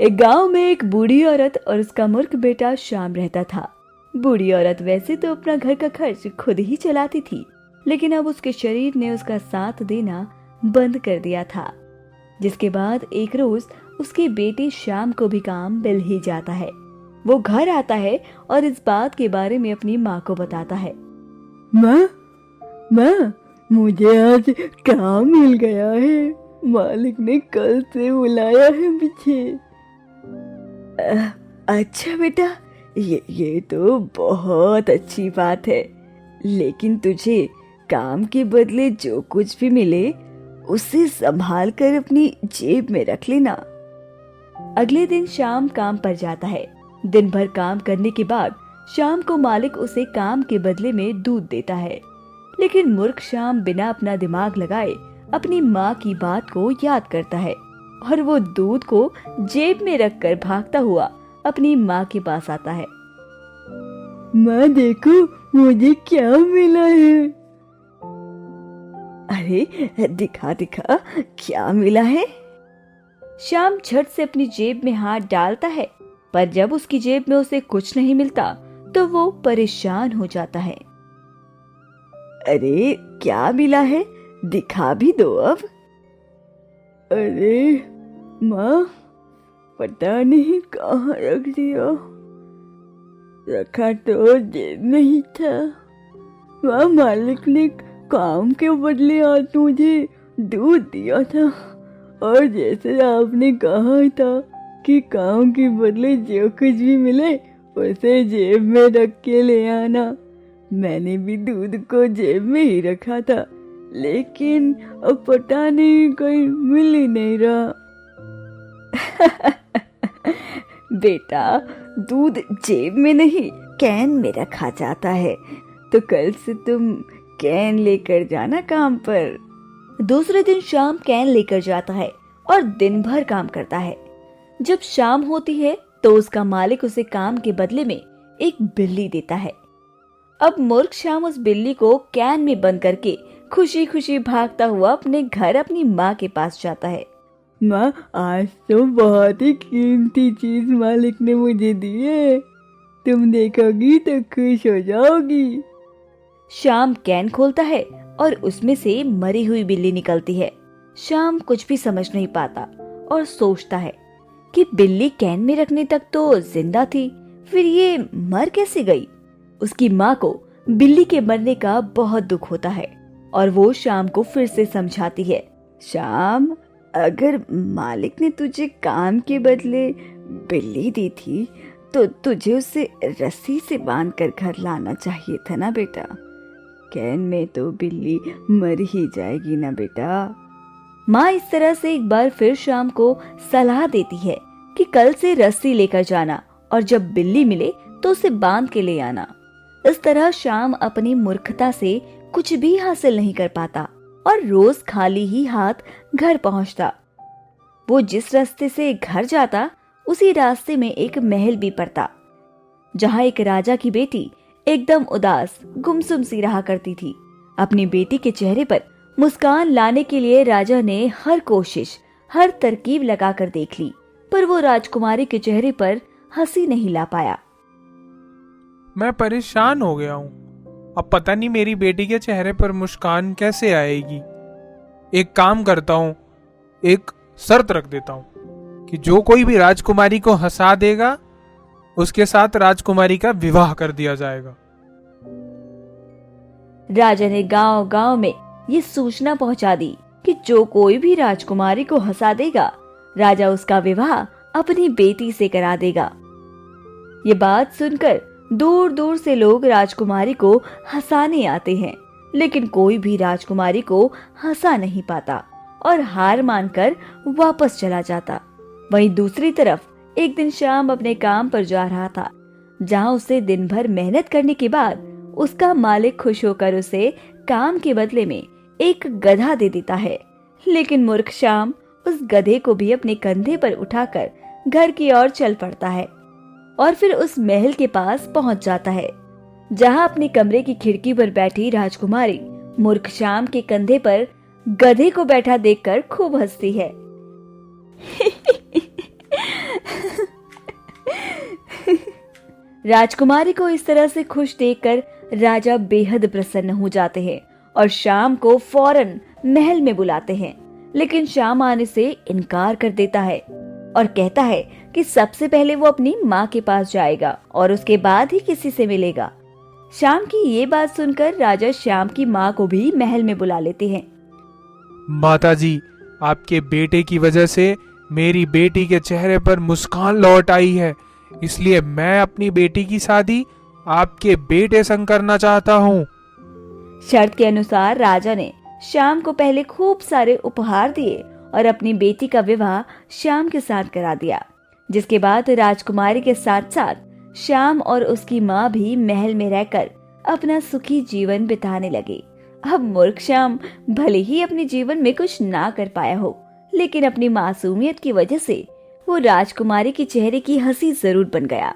एक गांव में एक बूढ़ी औरत और उसका मूर्ख बेटा श्याम रहता था। बूढ़ी औरत वैसे तो अपना घर का खर्च खुद ही चलाती थी, लेकिन अब उसके शरीर ने उसका साथ देना बंद कर दिया था। जिसके बाद एक रोज उसके बेटे श्याम को भी काम मिल ही जाता है। वो घर आता है और इस बात के बारे में अपनी माँ को बताता है। माँ, मुझे आज काम मिल गया है। मालिक ने कल से बुलाया है पीछे। अच्छा बेटा, ये तो बहुत अच्छी बात है, लेकिन तुझे काम के बदले जो कुछ भी मिले उसे संभाल कर अपनी जेब में रख लेना। अगले दिन शाम काम पर जाता है। दिन भर काम करने के बाद शाम को मालिक उसे काम के बदले में दूध देता है, लेकिन मूर्ख शाम बिना अपना दिमाग लगाए अपनी माँ की बात को याद करता है और वो दूध को जेब में रखकर भागता हुआ अपनी माँ के पास आता है। माँ देखो, मुझे क्या मिला है। अरे दिखा दिखा, क्या मिला है। श्याम झट से अपनी जेब में हाथ डालता है, पर जब उसकी जेब में उसे कुछ नहीं मिलता तो वो परेशान हो जाता है। अरे क्या मिला है, दिखा भी दो अब। अरे माँ, पता नहीं कहाँ रख दिया। रखा तो जेब में ही था। माँ, मालिक ने काम के बदले आज मुझे दूध दिया था, और जैसे आपने कहा था कि काम के बदले जो कुछ भी मिले उसे जेब में रख के ले आना, मैंने भी दूध को जेब में ही रखा था, लेकिन अब पता नहीं कहीं मिल ही नहीं रहा। बेटा, दूध जेब में नहीं कैन में रखा जाता है, तो कल से तुम कैन लेकर जाना काम पर। दूसरे दिन शाम कैन लेकर जाता है और दिन भर काम करता है। जब शाम होती है तो उसका मालिक उसे काम के बदले में एक बिल्ली देता है। अब मूर्ख शाम उस बिल्ली को कैन में बंद करके खुशी खुशी भागता हुआ अपने घर अपनी माँ के पास जाता है। माँ, आज तो बहुत ही कीमती चीज मालिक ने मुझे दी है, तुम देखोगी तो खुश हो जाओगी। शाम कैन खोलता है और उसमें से मरी हुई बिल्ली निकलती है। शाम कुछ भी समझ नहीं पाता और सोचता है कि बिल्ली कैन में रखने तक तो जिंदा थी, फिर ये मर कैसे गई। उसकी माँ को बिल्ली के मरने का बहुत दुख होता है और वो शाम को फिर से समझाती है। शाम, अगर मालिक ने तुझे काम के बदले बिल्ली दी थी तो तुझे उसे रस्सी से बांधकर घर लाना चाहिए था ना बेटा। कैन में तो बिल्ली मर ही जाएगी ना बेटा। माँ इस तरह से एक बार फिर शाम को सलाह देती है कि कल से रस्सी लेकर जाना और जब बिल्ली मिले तो उसे बांध के ले आना। इस तरह शाम अपनी मूर्खता से कुछ भी हासिल नहीं कर पाता और रोज खाली ही हाथ घर पहुंचता। वो जिस रास्ते से घर जाता उसी रास्ते में एक महल भी पड़ता, जहां एक राजा की बेटी एकदम उदास गुमसुम सी रहा करती थी। अपनी बेटी के चेहरे पर मुस्कान लाने के लिए राजा ने हर कोशिश, हर तरकीब लगाकर देख ली, पर वो राजकुमारी के चेहरे पर हंसी नहीं ला पाया। मैं परेशान हो गया हूँ। अब पता नहीं मेरी बेटी के चेहरे पर मुस्कान कैसे आएगी। एक काम करता हूँ, एक शर्त रख देता हूँ कि जो कोई भी राजकुमारी को हंसा देगा उसके साथ राजकुमारी का विवाह कर दिया जाएगा। राजा ने गांव गांव में ये सूचना पहुंचा दी कि जो कोई भी राजकुमारी को हंसा देगा, राजा उसका विवाह अपनी बेटी से करा देगा। ये बात सुनकर दूर दूर से लोग राजकुमारी को हंसाने आते हैं, लेकिन कोई भी राजकुमारी को हंसा नहीं पाता और हार मानकर वापस चला जाता। वहीं दूसरी तरफ एक दिन शाम अपने काम पर जा रहा था, जहां उसे दिन भर मेहनत करने के बाद उसका मालिक खुश होकर उसे काम के बदले में एक गधा दे देता है। लेकिन मूर्ख शाम उस गधे को भी अपने कंधे पर उठाकर घर की ओर चल पड़ता है और फिर उस महल के पास पहुंच जाता है, जहां अपने कमरे की खिड़की पर बैठी राजकुमारी मूर्ख शाम के कंधे पर गधे को बैठा देखकर खूब हंसती है। राजकुमारी को इस तरह से खुश देखकर राजा बेहद प्रसन्न हो जाते हैं और शाम को फौरन महल में बुलाते हैं। लेकिन शाम आने से इनकार कर देता है और कहता है कि सबसे पहले वो अपनी माँ के पास जाएगा और उसके बाद ही किसी से मिलेगा। शाम की ये बात सुनकर राजा शाम की माँ को भी महल में बुला लेते हैं। माताजी, आपके बेटे की वजह से मेरी बेटी के चेहरे पर मुस्कान लौट आई है, इसलिए मैं अपनी बेटी की शादी आपके बेटे संग करना चाहता हूँ। शर्त के अनुसार राजा ने शाम को पहले खूब सारे उपहार दिए और अपनी बेटी का विवाह शाम के साथ करा दिया, जिसके बाद राजकुमारी के साथ साथ शाम और उसकी माँ भी महल में रहकर अपना सुखी जीवन बिताने लगे। अब मूर्ख शाम भले ही अपने जीवन में कुछ ना कर पाया हो, लेकिन अपनी मासूमियत की वजह से वो राजकुमारी के चेहरे की हंसी जरूर बन गया।